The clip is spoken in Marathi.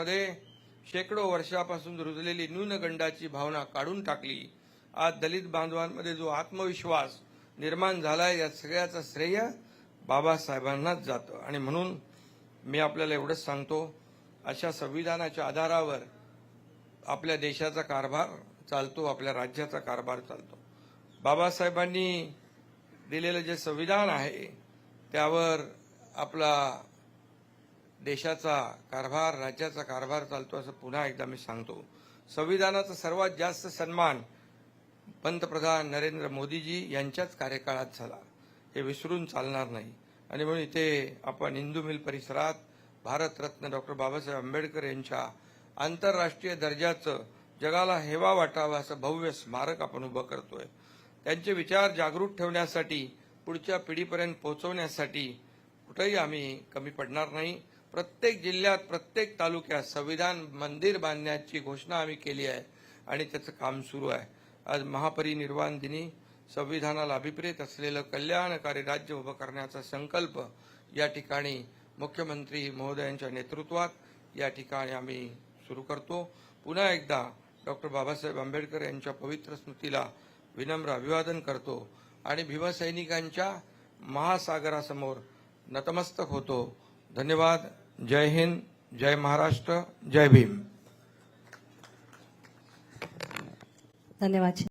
महाराष्ट्रामध्ये शेकडो वर्षापासून रुजलेली न्यूनगंडाची भावना काढून टाकली। आज दलित बांधवांमध्ये जो आत्मविश्वास निर्माण झालाय या सगळ्याचं श्रेय बाबासाहेबांनाच जातं। आणि म्हणून मी आपल्याला एवढंच सांगतो, अशा संविधानाच्या आधारावर आपल्या देशाचा कारभार चालतो, आपल्या राज्याचा कारभार चालतो। बाबासाहेबांनी दिलेलं जे संविधान आहे त्यावर आपला देशाचा कारभार, राज्याचा कारभार चालतो असं पुन्हा एकदा मी सांगतो। संविधानाचा सर्वात जास्त सन्मान पंतप्रधान नरेंद्र मोदीजी यांच्याच कार्यकाळात झाला, हे विसरून चालणार नाही। आणि म्हणून इथे आपण इंदू मिल परिसरात भारतरत्न डॉक्टर बाबासाहेब आंबेडकर यांच्या आंतरराष्ट्रीय दर्जाचं जगाला हेवा वाटावा असं भव्य स्मारक आपण उभं करतोय। त्यांचे विचार जागृत ठेवण्यासाठी, पुढच्या पिढीपर्यंत पोहोचवण्यासाठी कुठेही आम्ही कमी पडणार नाही। प्रत्येक जिल्ह्यात, प्रत्येक तालुक्यात संविधान मंदिर बांधण्याची घोषणा आम्ही केली आहे आणि त्याचं काम सुरू आहे। आज महापरिनिर्वाण दिनी संविधानाला अभिप्रेत असलेलं कल्याणकारी राज्य उभं करण्याचा संकल्प या ठिकाणी मुख्यमंत्री महोदयांच्या नेतृत्वात या ठिकाणी आम्ही सुरू करतो। पुन्हा एकदा डॉक्टर बाबासाहेब आंबेडकर यांच्या पवित्र स्मृतीला विनम्र अभिवादन करतो आणि भीमसैनिकांच्या महासागरासमोर नतमस्तक होतो। धन्यवाद। जय हिंद, जय महाराष्ट्र, जय भीम। धन्यवाद।